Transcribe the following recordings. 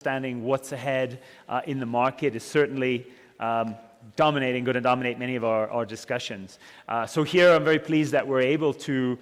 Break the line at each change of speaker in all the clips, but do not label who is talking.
Understanding what's ahead in the market is certainly going to dominate many of our discussions. So here I'm very pleased that we're able to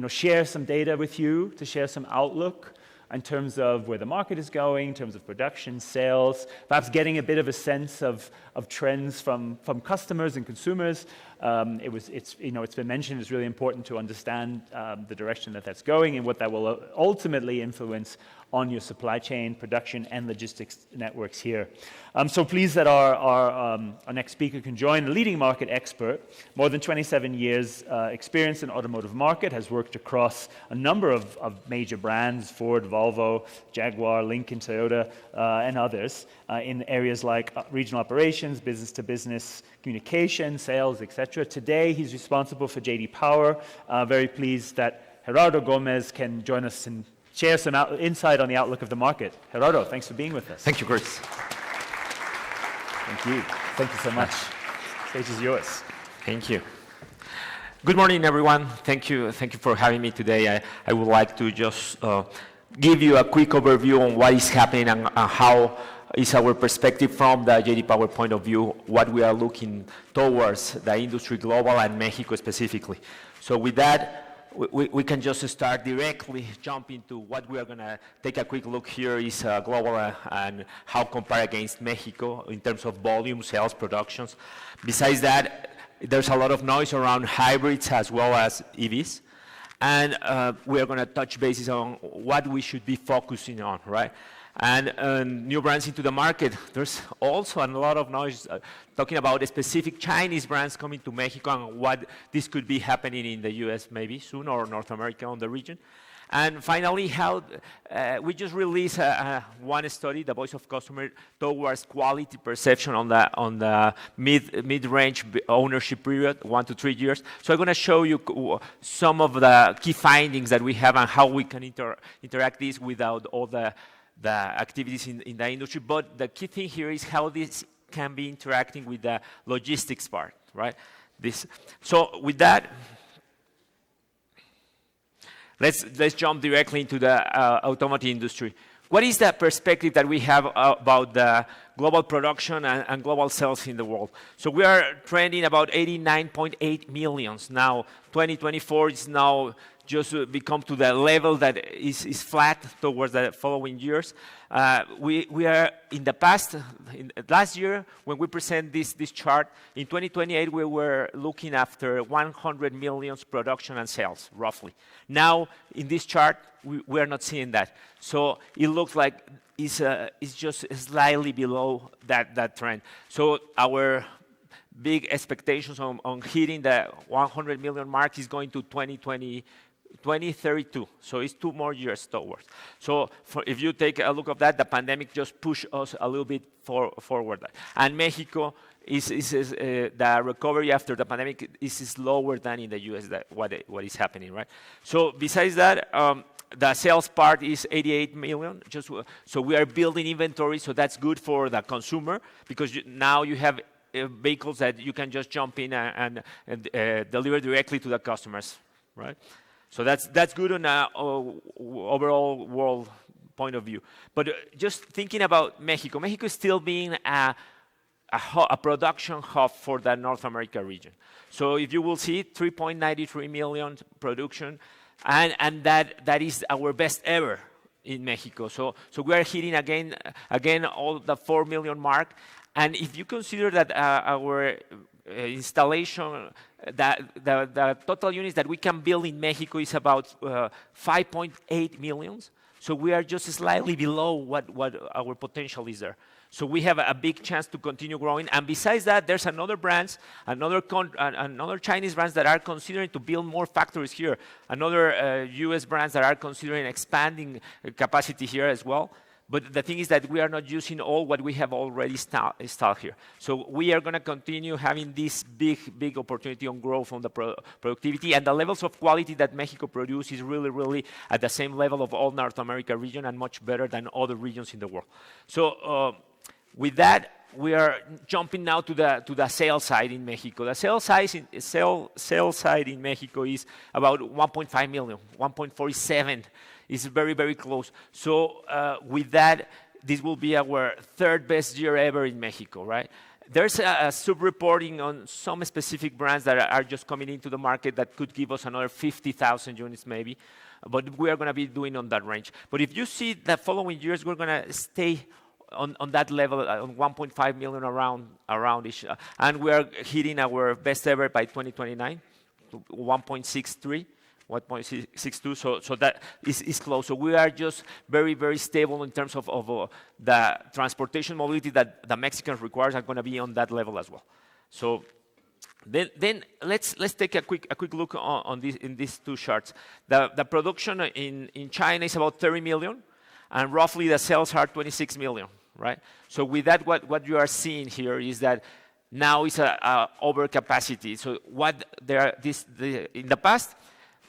share some data with you, to share some outlook in terms of where the market is going, in terms of production, sales, perhaps getting a bit of a sense of trends from customers and consumers. It's been mentioned, it's really important to understand the direction that's going and what that will ultimately influence on your supply chain, production, and logistics networks here. I'm so pleased that our next speaker can join. A leading market expert, more than 27 years experience in automotive market, has worked across a number of major brands, Ford, Volvo, Jaguar, Lincoln, Toyota, and others, in areas like regional operations, business-to-business communication, sales, etc. Today, he's responsible for J.D. Power. Very pleased that Gerardo Gomez can join us and share some insight on the outlook of the market. Gerardo, thanks for being with us.
Thank you, Chris.
Thank you. Thank you so much. Stage is yours.
Thank you. Good morning, everyone. Thank you for having me today. I would like to just give you a quick overview on what is happening and how is our perspective from the J.D. Power point of view, what we are looking towards the industry global and Mexico specifically. So with that, we can just start directly, jump into what we are going to take a quick look here is global and how compare against Mexico in terms of volume, sales, productions. Besides that, there's a lot of noise around hybrids as well as EVs. And we are going to touch bases on what we should be focusing on, right? And new brands into the market. There's also a lot of noise talking about specific Chinese brands coming to Mexico and what this could be happening in the US maybe soon, or North America on the region. And finally, how we just released one study, the Voice of Customer, towards quality perception on the mid-range ownership period, 1 to 3 years. So I'm going to show you some of the key findings that we have and how we can interact this without all the activities in the industry. But the key thing here is how this can be interacting with the logistics part, right? So with that, let's jump directly into the automotive industry. What is the perspective that we have about the global production and global sales in the world? So we are trending about 89.8 millions. Now, 2024 is now just become to the level that is flat towards the following years. We are in the past, last year, when we present this chart, in 2028, we were looking after 100 millions production and sales, roughly. Now, in this chart, we are not seeing that. So it looks like it's just slightly below that trend. So our big expectations on hitting the 100 million mark is going to 2032, so it's 2 more years towards. So if you take a look at that, the pandemic just pushed us a little bit forward. And Mexico the recovery after the pandemic is slower than in the US, what is happening, right? So besides that, the sales part is 88 million. So we are building inventory, so that's good for the consumer because now you have vehicles that you can just jump in and deliver directly to the customers, right? So that's good on an overall world point of view. But just thinking about Mexico is still being a production hub for the North America region. So if you will see 3.93 million production, and that is our best ever in Mexico. So we are hitting again all the 4 million mark. And if you consider that our installation, the total units that we can build in Mexico is about 5.8 millions. So we are just slightly below what our potential is there. So we have a big chance to continue growing. And besides that, there's another Chinese brands that are considering to build more factories here. Another US brands that are considering expanding capacity here as well. But the thing is that we are not using all what we have already installed here. So we are going to continue having this big opportunity on growth on the productivity. And the levels of quality that Mexico produces is really at the same level of all North America region and much better than other regions in the world. So with that, we are jumping now to the sales side in Mexico. The sales side in Mexico is about 1.5 million, 1.47 It's very, very close. So with that, this will be our third best year ever in Mexico, right? There's a sub-reporting on some specific brands that are just coming into the market that could give us another 50,000 units maybe, but we are going to be doing on that range. But if you see the following years, we're going to stay on that level, on 1.5 million around-ish, and we are hitting our best ever by 2029, 1.63. 1.62, so that is close. So we are just very, very stable in terms of the transportation mobility that the Mexicans require are going to be on that level as well. So then let's take a quick look on this in these two charts. The production in China is about 30 million, and roughly the sales are 26 million, right? So with that, what you are seeing here is that now it's a overcapacity. So what in the past,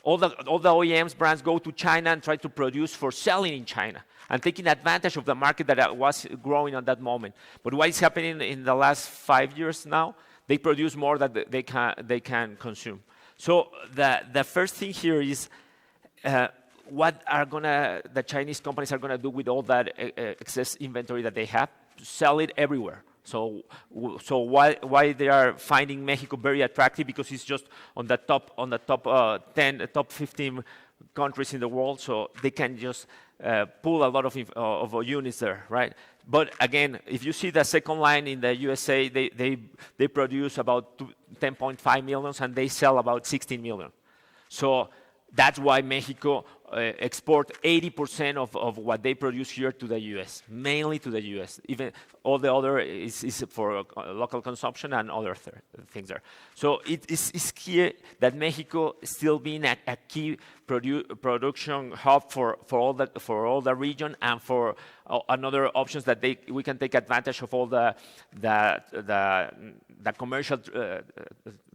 all the OEMs brands go to China and try to produce for selling in China and taking advantage of the market that was growing at that moment. But what is happening in the last 5 years now? They produce more than they can consume. So the first thing here is what are the Chinese companies are gonna do with all that excess inventory that they have? Sell it everywhere. So why they are finding Mexico very attractive? Because it's just on the top 10, top 15 countries in the world. So they can just pull a lot of units there, right? But again, if you see the second line in the USA, they produce about 10.5 million and they sell about 16 million. So that's why Mexico export 80% of what they produce here to the U.S., mainly to the U.S. Even all the other is for local consumption and other things there. So it's clear that Mexico is still being a key production hub for all the region and for another options that we can take advantage of all the commercial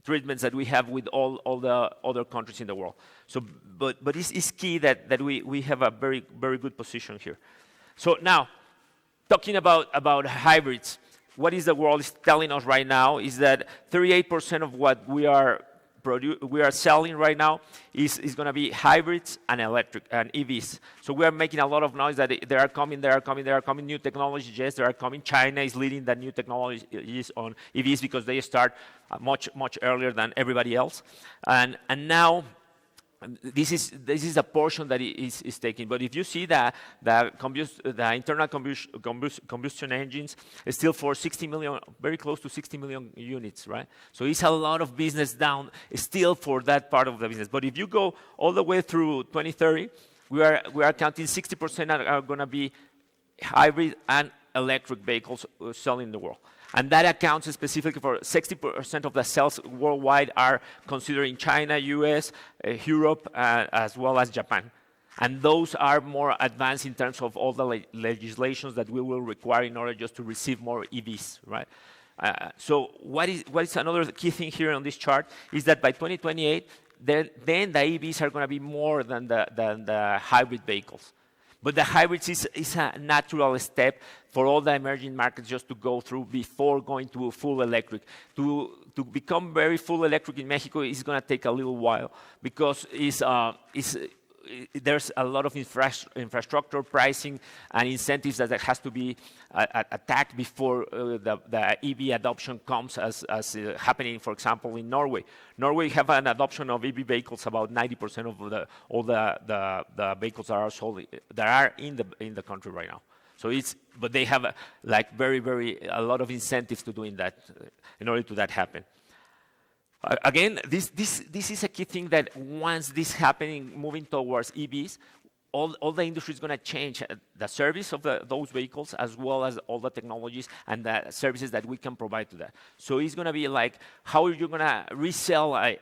treatments that we have with all the other countries in the world. So, but it's key that we have a very, very good position here. So now, talking about hybrids, what is the world is telling us right now is that 38% of what we are selling right now is going to be hybrids and electric and EVs. So we are making a lot of noise that they are coming new technologies. Yes, they are coming. China is leading the new technologies on EVs because they start much earlier than everybody else. And now this is a portion that is taken. But if you see the internal combustion engines is still for 60 million, very close to 60 million units, right? So it's a lot of business down still for that part of the business. But if you go all the way through 2030, we are counting 60% are going to be hybrid and electric vehicles selling in the world. And that accounts specifically for 60% of the sales worldwide are considered in China, US, Europe, as well as Japan. And those are more advanced in terms of all the legislations that we will require in order just to receive more EVs, right? So what is another key thing here on this chart is that by 2028, then the EVs are going to be more than the hybrid vehicles. But the hybrids is a natural step for all the emerging markets just to go through before going to full electric. To become very full electric in Mexico is going to take a little while because there's a lot of infrastructure pricing and incentives that has to be attacked before the EV adoption comes as happening, for example, in Norway. Norway have an adoption of EV vehicles about 90% of all the vehicles that are sold that are in the country right now. So but they have a lot of incentives to doing that in order to that happen. Again, this is a key thing that once this happening, moving towards EVs, all the industry is going to change the service of those vehicles as well as all the technologies and the services that we can provide to that. So it's going to be like, how are you going to resell an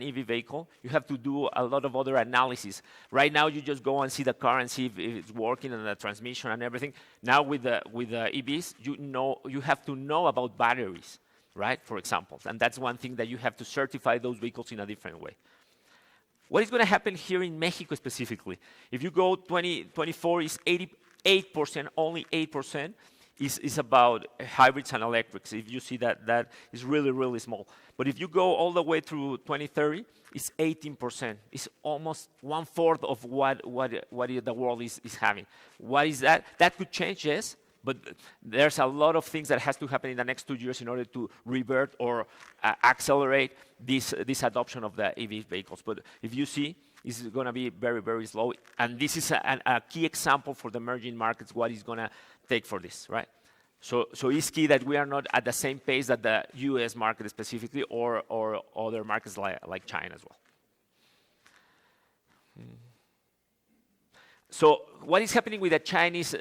EV vehicle? You have to do a lot of other analysis. Right now, you just go and see the car and see if it's working and the transmission and everything. Now with the EVs, you have to know about batteries, right, for example. And that's one thing that you have to certify those vehicles in a different way. What is going to happen here in Mexico specifically? If you go 2024, it's 88%, only 8%. is about hybrids and electrics. If you see that, that is really, really small. But if you go all the way through 2030, it's 18%. It's almost 1/4 of what the world is having. What is that? That could change, yes, but there's a lot of things that has to happen in the next 2 years in order to revert or accelerate this adoption of the EV vehicles. But if you see, it's going to be very, very slow. And this is a key example for the emerging markets, what is going to take for this, right? So it's key that we are not at the same pace that the US market specifically or other markets like China as well. So what is happening with the Chinese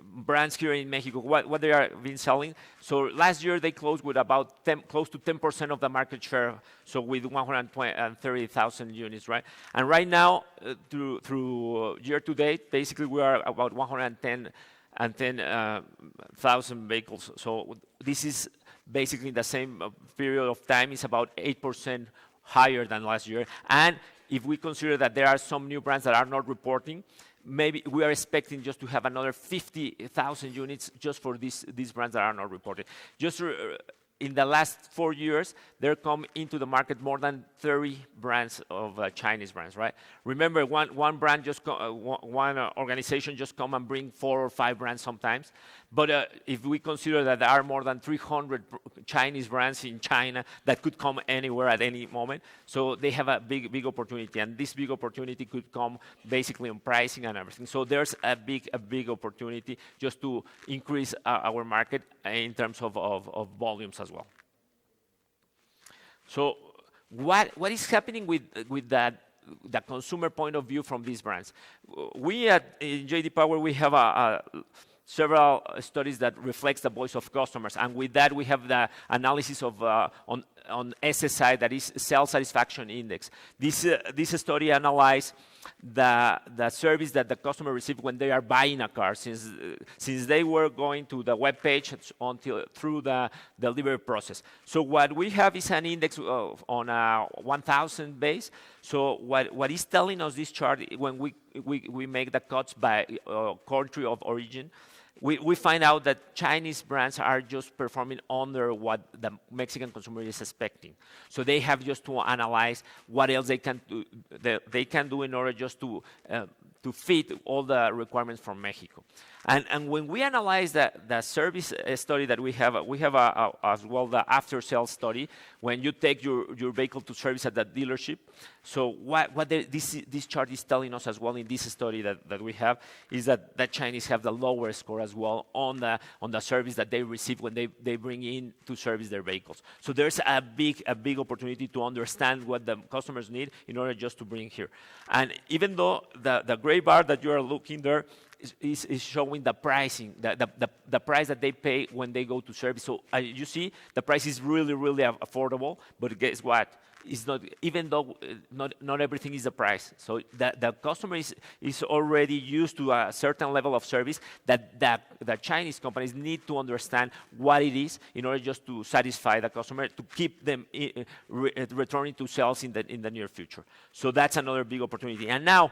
brands here in Mexico, what they are been selling? So last year they closed with about close to 10% of the market share, so with 130,000 units, right? And right now, through year to date, basically we are about 110,000 vehicles. So this is basically in the same period of time, it's about 8% higher than last year. And if we consider that there are some new brands that are not reporting, maybe we are expecting just to have another 50,000 units just for these brands that are not reported. Just in the last 4 years, there come into the market more than 30 brands of Chinese brands, right? Remember, one brand one organization just come and bring 4 or 5 brands sometimes. But if we consider that there are more than 300 Chinese brands in China that could come anywhere at any moment, so they have a big opportunity, and this big opportunity could come basically on pricing and everything. So there's a big opportunity just to increase our market in terms of volumes as well. So what is happening with that? The consumer point of view from these brands. We in J.D. Power, we have several studies that reflects the voice of customers, and with that we have the analysis of on SSI, that is Sales Satisfaction Index. This study analyzed the service that the customer received when they are buying a car, since they were going to the web page through the delivery process. So what we have is an index on a 1,000 base. So what is telling us this chart, when we make the cuts by country of origin, we find out that Chinese brands are just performing under what the Mexican consumer is expecting. So they have just to analyze what else they can do in order just to fit all the requirements from Mexico. And when we analyze the service study that we have as well the after sales study, when you take your vehicle to service at the dealership. So this chart is telling us as well in this study that we have is that the Chinese have the lower score as well on the service that they receive when they bring in to service their vehicles. So there's a big opportunity to understand what the customers need in order just to bring here. And even though the gray bar that you are looking there is showing the pricing, the price that they pay when they go to service. So you see, the price is really affordable, but guess what? It's not, even though not everything is the price. So the customer is already used to a certain level of service that the Chinese companies need to understand what it is in order just to satisfy the customer, to keep them returning to sales in the near future. So that's another big opportunity. And now,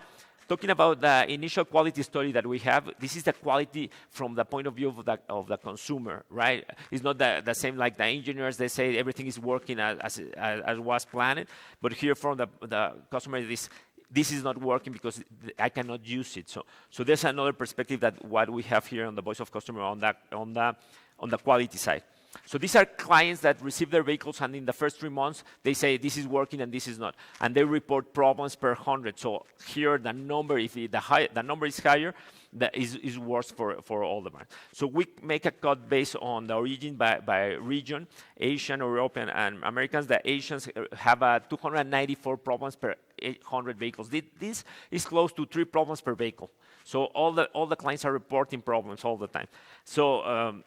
talking about the initial quality study that we have, this is the quality from the point of view of the consumer, right? It's not the same like the engineers. They say everything is working as was planned, but here from the customer, this is not working because I cannot use it. So there's another perspective that what we have here on the voice of customer on the quality side. So these are clients that receive their vehicles, and in the first 3 months, they say this is working and this is not. And they report problems per 100. So here the number, if the number is higher, that is worse for all the brands. So we make a cut based on the origin by region, Asian, European, and Americans. The Asians have 294 problems per 800 vehicles. This is close to 3 problems per vehicle. So all the clients are reporting problems all the time. So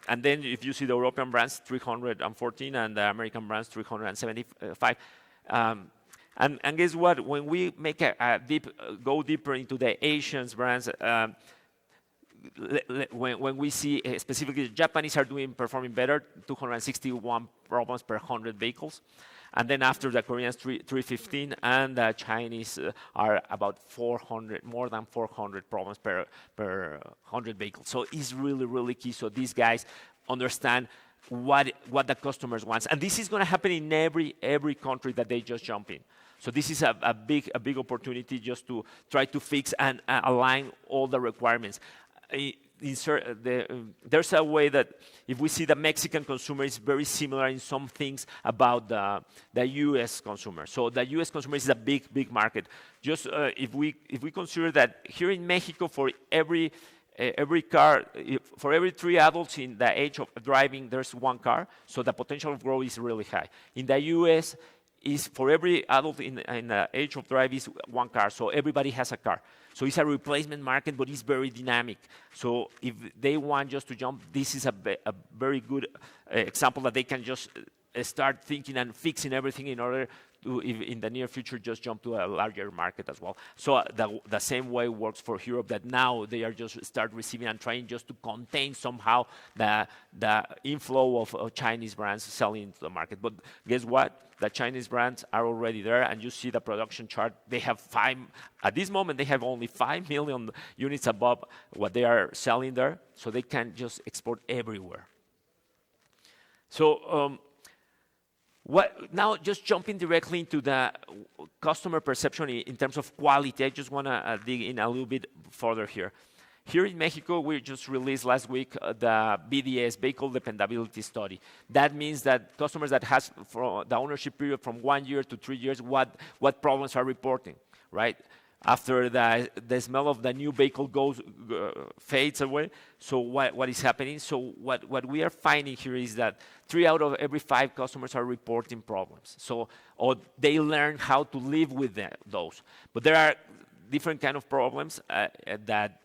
and then if you see the European brands, 314, and the American brands, 375. And guess what? When we make go deeper into the Asian brands, when we see specifically the Japanese are performing better, 261 problems per 100 vehicles. And then after the Koreans 315, and the Chinese are about 400, more than 400 problems per 100 vehicles. So it's really, really key. So these guys understand what the customers want. And this is going to happen in every country that they just jump in. So this is a big opportunity just to try to fix and align all the requirements. There's a way that if we see the Mexican consumer is very similar in some things about the U.S. consumer. So the U.S. consumer is a big market. Just if we consider that here in Mexico, for every car, for every 3 adults in the age of driving, there's 1 car. So the potential of growth is really high. In the U.S., is for every adult in the age of drive is 1 car, so everybody has a car. So it's a replacement market, but it's very dynamic. So if they want just to jump, this is a very good example that they can just start thinking and fixing everything in order to, in the near future, just jump to a larger market as well. So the same way works for Europe, that now they are just start receiving and trying just to contain somehow the inflow of Chinese brands selling into the market. But guess what? The Chinese brands are already there, and you see the production chart. They have at this moment, they have only 5 million units above what they are selling there, so they can just export everywhere. So now just jumping directly into the customer perception in terms of quality, I just want to dig in a little bit further here. Here in Mexico, we just released last week the BDS, Vehicle Dependability Study. That means that customers that has the ownership period from 1 year to 3 years, what problems are reporting, right? After the smell of the new vehicle fades away, so what is happening? So what we are finding here is that 3 out of every 5 customers are reporting problems. So or they learn how to live with those. But there are different kind of problems that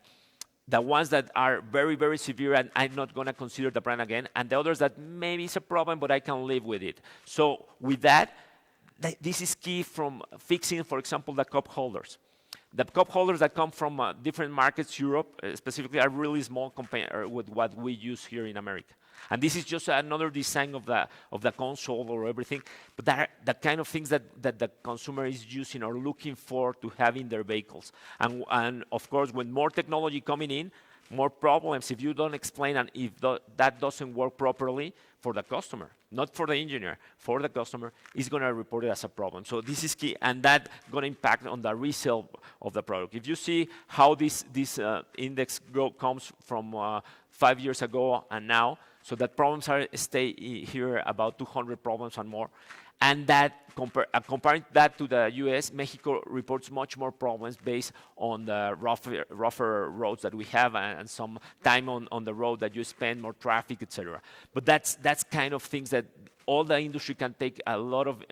the ones that are very, very severe, and I'm not going to consider the brand again, and the others that maybe it's a problem, but I can live with it. So with that, this is key from fixing, for example, the cup holders. The cup holders that come from different markets, Europe specifically, are really small compared with what we use here in America. And this is just another design of the console or everything, but that are the kind of things that the consumer is using or looking for to have in their vehicles. And of course, when more technology coming in, more problems if you don't explain, and if that doesn't work properly for the customer, not for the engineer, for the customer, is going to report it as a problem. So this is key, and that's going to impact on the resale of the product. If you see how this index comes from 5 years ago and now, so that problems stay here about 200 problems and more. And that comparing that to the US, Mexico reports much more problems based on the rougher roads that we have and some time on the road that you spend, more traffic, etc. But that's kind of things that all the industry can take a lot of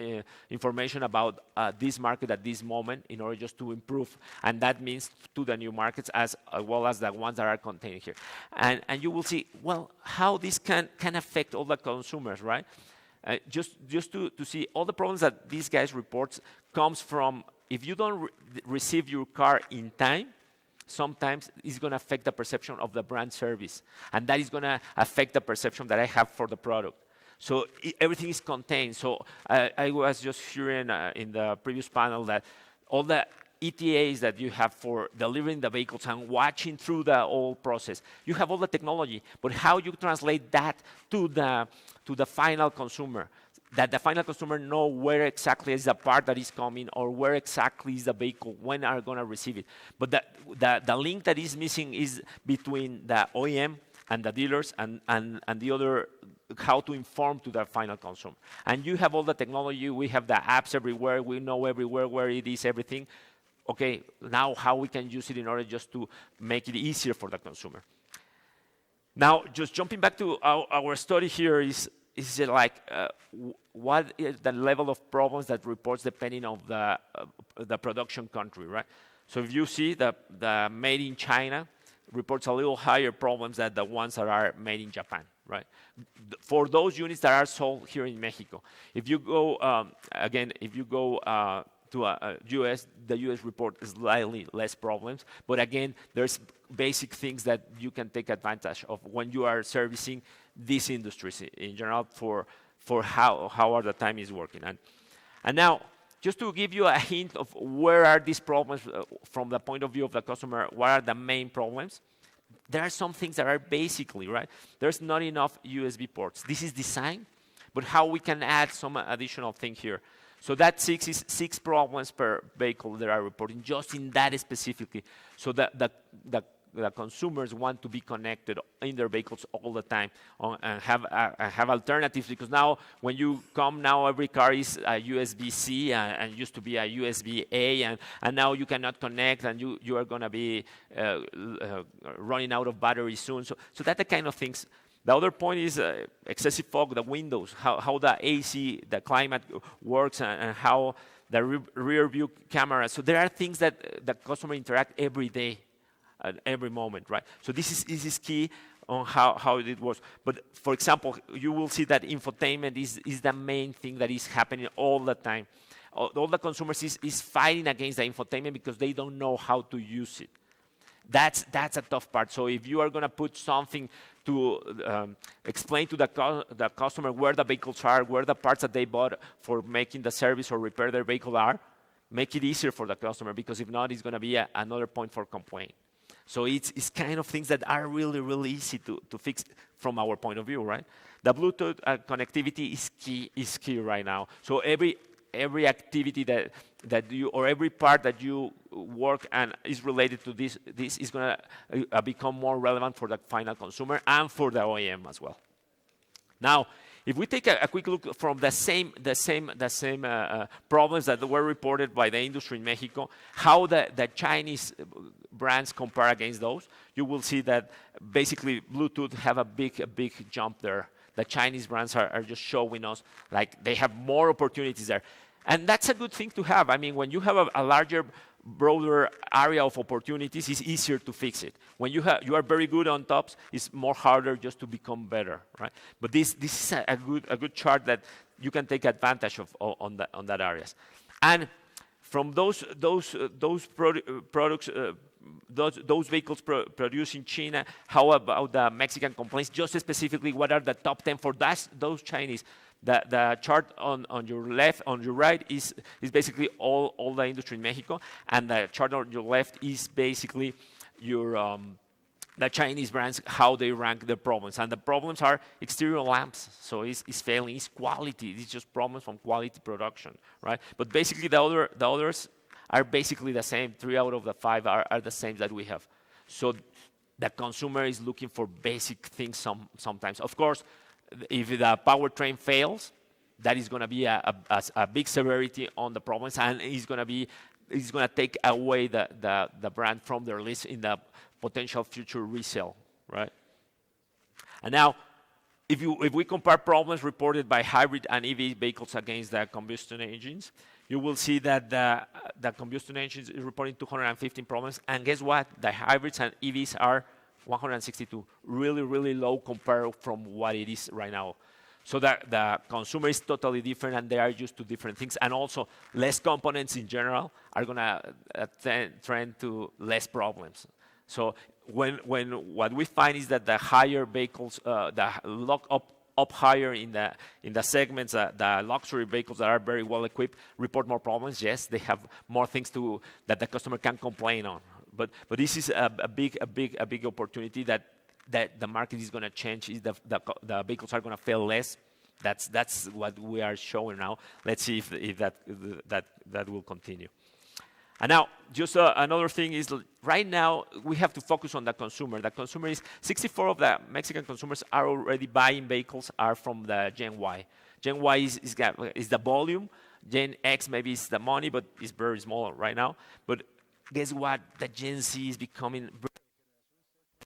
information about this market at this moment in order just to improve. And that means to the new markets as well as the ones that are contained here. And you will see, well, how this can affect all the consumers, right? Just to see all the problems that these guys report comes from, if you don't receive your car in time, sometimes it's going to affect the perception of the brand service. And that is going to affect the perception that I have for the product. So everything is contained. So I was just hearing in the previous panel that all the ETAs that you have for delivering the vehicles and watching through the whole process, you have all the technology, but how you translate that to the final consumer, that the final consumer know where exactly is the part that is coming or where exactly is the vehicle, when are going to receive it. But the link that is missing is between the OEM and the dealers and the other, how to inform to the final consumer. And you have all the technology, we have the apps everywhere, we know everywhere where it is, everything. Okay, now how we can use it in order just to make it easier for the consumer. Now, just jumping back to our study here is like, what is the level of problems that reports depending on the production country, right? So if you see the made in China reports a little higher problems than the ones that are made in Japan, right? For those units that are sold here in Mexico. If you go, to US, the US report slightly less problems, but again, there's basic things that you can take advantage of when you are servicing these industries in general for how the time is working. And now, just to give you a hint of where are these problems from the point of view of the customer, what are the main problems? There are some things that are basically, right? There's not enough USB ports. This is design, but how we can add some additional thing here. So that six problems per vehicle that are reporting, just in that specifically. So the consumers want to be connected in their vehicles all the time and have alternatives, because now when you come, now every car is a USB-C and used to be a USB-A, and now you cannot connect, and you are going to be running out of battery soon. So that's the kind of things. The other point is excessive fog, the windows, how the AC, the climate works, and how the rear view camera. So there are things that the customer interact every day, at every moment, right? So this is key on how it works. But for example, you will see that infotainment is the main thing that is happening all the time. All the consumers is fighting against the infotainment because they don't know how to use it. That's a tough part. So if you are going to put something to explain to the customer where the vehicles are, where the parts that they bought for making the service or repair their vehicle are, make it easier for the customer, because if not, it's going to be another point for complaint. So it's kind of things that are really, really easy to fix from our point of view, right? The Bluetooth connectivity is key right now. So every activity that you, or every part that you work and is related to this is going to become more relevant for the final consumer and for the OEM as well. Now, if we take a quick look from the same problems that were reported by the industry in Mexico, how the Chinese brands compare against those, you will see that basically Bluetooth have a big jump there. The Chinese brands are just showing us like they have more opportunities there. And that's a good thing to have. I mean, when you have a larger, broader area of opportunities, it's easier to fix it. When you are very good on tops, it's more harder just to become better, right? But this is a good chart that you can take advantage of on that areas. And from those products, those vehicles produced in China, how about the Mexican complaints? Just specifically, what are the top 10 for those Chinese? The chart on your left, on your right is basically all the industry in Mexico, and the chart on your left is basically your the Chinese brands, how they rank their problems. And the problems are exterior lamps, so it's failing, it's quality, it's just problems from quality production, right? But basically the others are basically the same. 3 out of the 5 are the same that we have. So the consumer is looking for basic things sometimes. Of course, if the powertrain fails, that is going to be a big severity on the problems, and it's going to take away the brand from their list in the potential future resale, right? And now, if we compare problems reported by hybrid and EV vehicles against the combustion engines, you will see that the combustion engines is reporting 215 problems, and guess what? The hybrids and EVs are 162, really, really low compared from what it is right now. So the consumer is totally different, and they are used to different things. And also, less components in general are going to trend to less problems. So when what we find is that the higher vehicles, the lock up higher in the segments, the luxury vehicles that are very well equipped report more problems. Yes, they have more things that the customer can complain on. But this is a big opportunity that the market is going to change. Is the vehicles are going to fail less. That's what we are showing now. Let's see if that will continue. And now, just another thing is, right now we have to focus on the consumer. The consumer is 64 of the Mexican consumers are already buying vehicles are from the Gen Y. Gen Y is the volume. Gen X maybe is the money, but it's very small right now. But guess what? The Gen Z is becoming.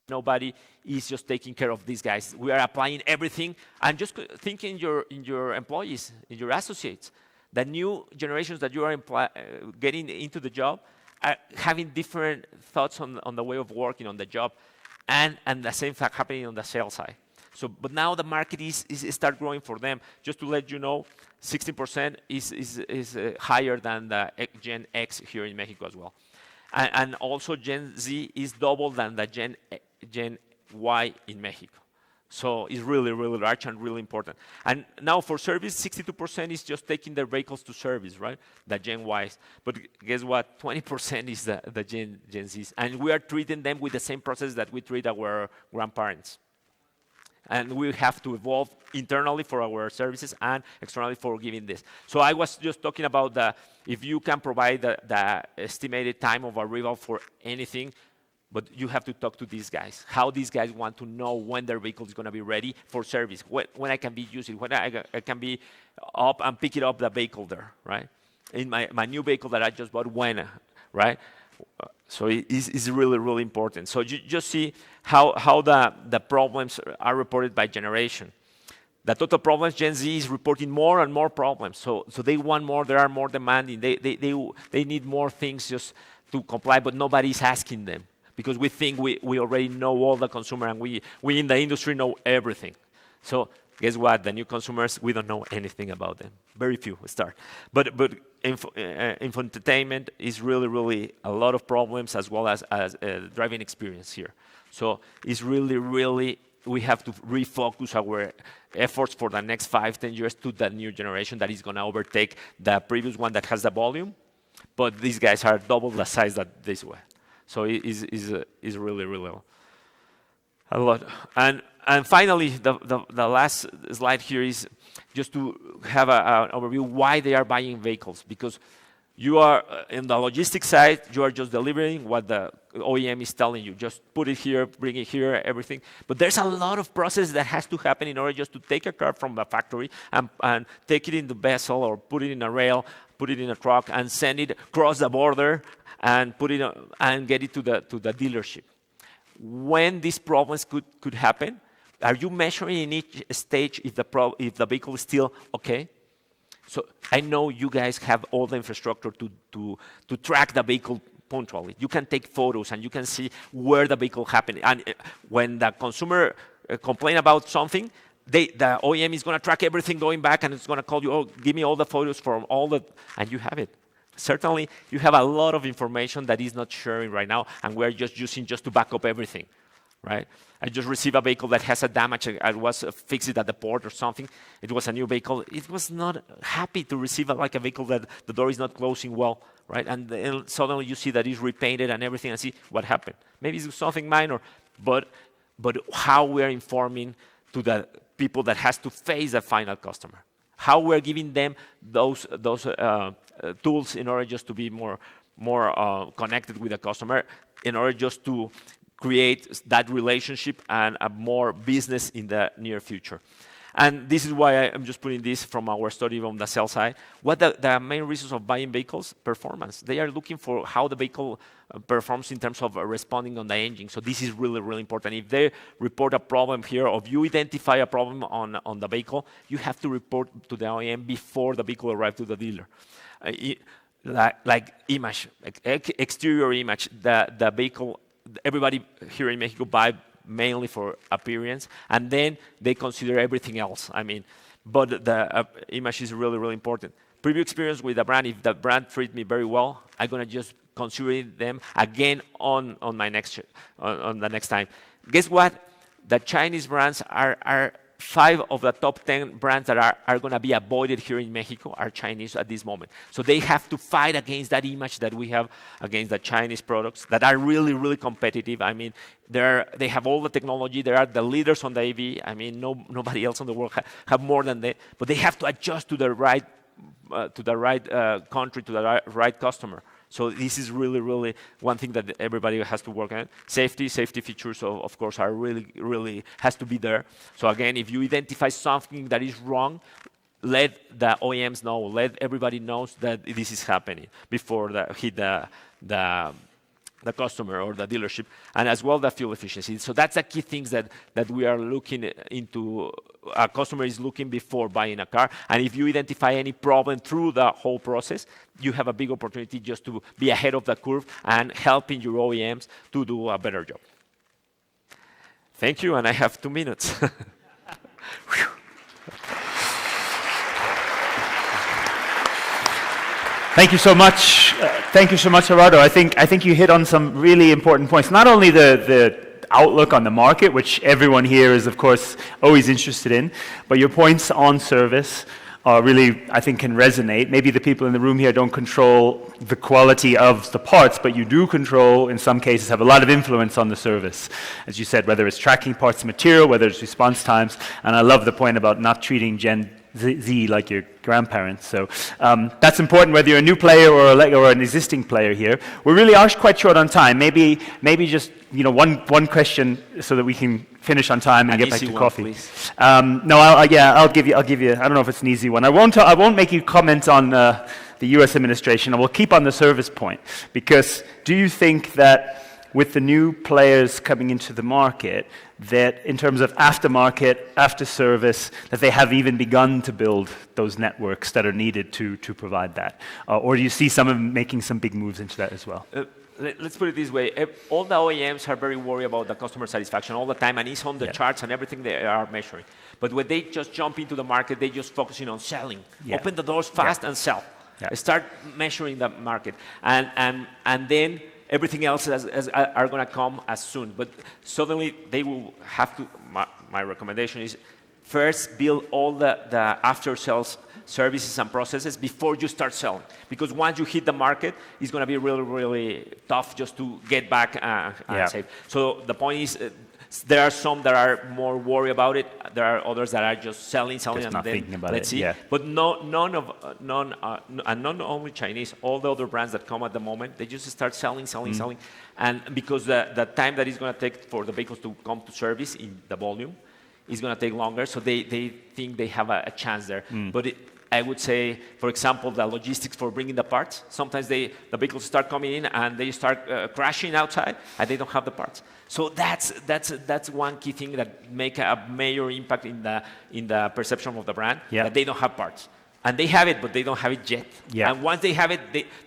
Nobody is just taking care of these guys. We are applying everything, and just think in your employees, in your associates. The new generations that you are getting into the job are having different thoughts on the way of working on the job, and the same fact happening on the sales side. So, but now the market is start growing for them. Just to let you know, 16% is higher than the Gen X here in Mexico as well, and also Gen Z is double than the Gen Y in Mexico. So it's really, really large and really important. And now for service, 62% is just taking their vehicles to service, right? The Gen Ys. But guess what? 20% is the Gen Zs. And we are treating them with the same process that we treat our grandparents. And we have to evolve internally for our services and externally for giving this. So I was just talking about if you can provide the estimated time of arrival for anything, but you have to talk to these guys. How these guys want to know when their vehicle is going to be ready for service, when I can be using, when I can be up and pick it up the vehicle there, right? In my new vehicle that I just bought, when, right? So it's really, really important. So you just see how the problems are reported by generation. The total problems, Gen Z is reporting more and more problems. So they want more, they are more demanding. They need more things just to comply, but nobody's asking them. Because we think we already know all the consumer, and we in the industry know everything. So guess what? The new consumers, we don't know anything about them. Very few start. But infotainment is really, really a lot of problems, as well as driving experience here. So it's really, really, we have to refocus our efforts for the next 5-10 years to the new generation that is going to overtake the previous one that has the volume. But these guys are double the size that this way. So it is really, really a lot. And finally, the last slide here is just to have an overview why they are buying vehicles. Because you are, in the logistics side, you are just delivering what the OEM is telling you. Just put it here, bring it here, everything. But there's a lot of process that has to happen in order just to take a car from the factory and take it in the vessel, or put it in a rail, put it in a truck, and send it across the border and put it and get it to the dealership. When these problems could happen, are you measuring in each stage if the vehicle is still okay? So I know you guys have all the infrastructure to track the vehicle punctually. You can take photos and you can see where the vehicle happened. And when the consumer complain about something, the OEM is going to track everything going back, and it's going to call you, oh, give me all the photos from all the, and you have it. Certainly, you have a lot of information that is not sharing right now, and we're just using just to back up everything, right? I just received a vehicle that has a damage. I was fixed it at the port or something. It was a new vehicle. It was not happy to receive a vehicle that the door is not closing well, right? And then suddenly you see that it's repainted and everything, and see what happened. Maybe it's something minor, but how we're informing to the people that has to face the final customer. How we're giving them those tools in order just to be more connected with the customer, in order just to create that relationship and a more business in the near future. And this is why I'm just putting this from our study on the sales side. What the main reasons of buying vehicles? Performance. They are looking for how the vehicle performs in terms of responding on the engine. So this is really, really important. If they report a problem here, or if you identify a problem on the vehicle, you have to report to the OEM before the vehicle arrives to the dealer. Like image, exterior image, the vehicle, everybody here in Mexico buy mainly for appearance, and then they consider everything else. I mean, but the image is really, really important. Previous experience with the brand, if the brand treats me very well, I'm gonna just consider them again on the next time. Guess what? The Chinese brands are 5 of the top 10 brands that are going to be avoided here in Mexico are Chinese at this moment. So they have to fight against that image that we have against the Chinese products that are really, really competitive. I mean, they have all the technology. They are the leaders on the AV. I mean, nobody else in the world have more than they. But they have to adjust to the right country, to the right customer. So this is really, really one thing that everybody has to work on. Safety features, of course, are really, really has to be there. So again, if you identify something that is wrong, let the OEMs know, let everybody knows that this is happening before hit the customer or the dealership, and as well the fuel efficiency. So that's the key things that we are looking into. A customer is looking before buying a car, and if you identify any problem through the whole process, you have a big opportunity just to be ahead of the curve and helping your OEMs to do a better job. Thank you, and I have 2 minutes.
Thank you so much. Thank you so much, Gerardo. I think you hit on some really important points. Not only the outlook on the market, which everyone here is, of course, always interested in. But your points on service really, I think, can resonate. Maybe the people in the room here don't control the quality of the parts, but you do control, in some cases, have a lot of influence on the service. As you said, whether it's tracking parts and material, whether it's response times, and I love the point about not treating Gen Z like your grandparents. So that's important whether you're a new player or an existing player here. We really are quite short on time. Maybe just one question so that we can finish on time and get back to coffee. No, I'll give you. I don't know if it's an easy one. I won't make you comment on the U.S. administration. I will keep on the service point, because do you think that with the new players coming into the market, that in terms of aftermarket, after service, that they have even begun to build those networks that are needed to provide that? Or do you see some of them making some big moves into that as well?
Let's put it this way. All the OEMs are very worried about the customer satisfaction all the time, and it's on the charts and everything they are measuring. But when they just jump into the market, they're just focusing on selling. Open the doors fast and sell. Start measuring the market. And then everything else are going to come as soon. But suddenly they will have to, my recommendation is, first build all the after-sales services and processes before you start selling. Because once you hit the market, it's going to be really, really tough just to get back and save. So the point is, there are some that are more worried about it. There are others that are just selling,
just
and
not
then
thinking about
let's
it.
see. But none, and not only Chinese, all the other brands that come at the moment, they just start selling, selling. And because the time that it's going to take for the vehicles to come to service in the volume is going to take longer, so they think they have a chance there. But I would say, for example, the logistics for bringing the parts. Sometimes the vehicles start coming in and they start crashing outside, and they don't have the parts. So that's one key thing that make a major impact in the perception of the brand. That they don't have parts, and they have it, but they don't have it yet. And once they have it,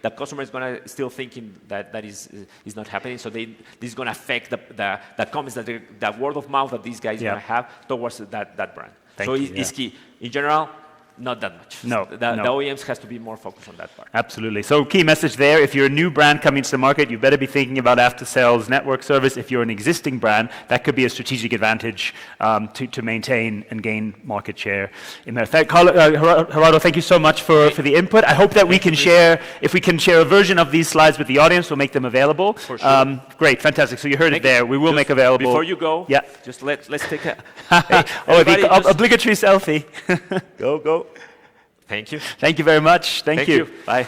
the customer is going to still thinking that is not happening. So this is going to affect the comments that the word of mouth that these guys are going to have towards that brand. It's key in general. Not that much.
No.
The OEMs has to be more focused on that part.
Absolutely. So key message there, if you're a new brand coming to the market, you better be thinking about after-sales network service. If you're an existing brand, that could be a strategic advantage to maintain and gain market share. In fact, Gerardo, thank you so much for the input. I hope that we can share, if we can share a version of these slides with the audience, we'll make them available.
For sure.
Great, fantastic. So you heard it there. We will make available.
Before you go, just let's take a...
the obligatory selfie.
Go. Thank you.
Thank you very much. Thank you.
Bye.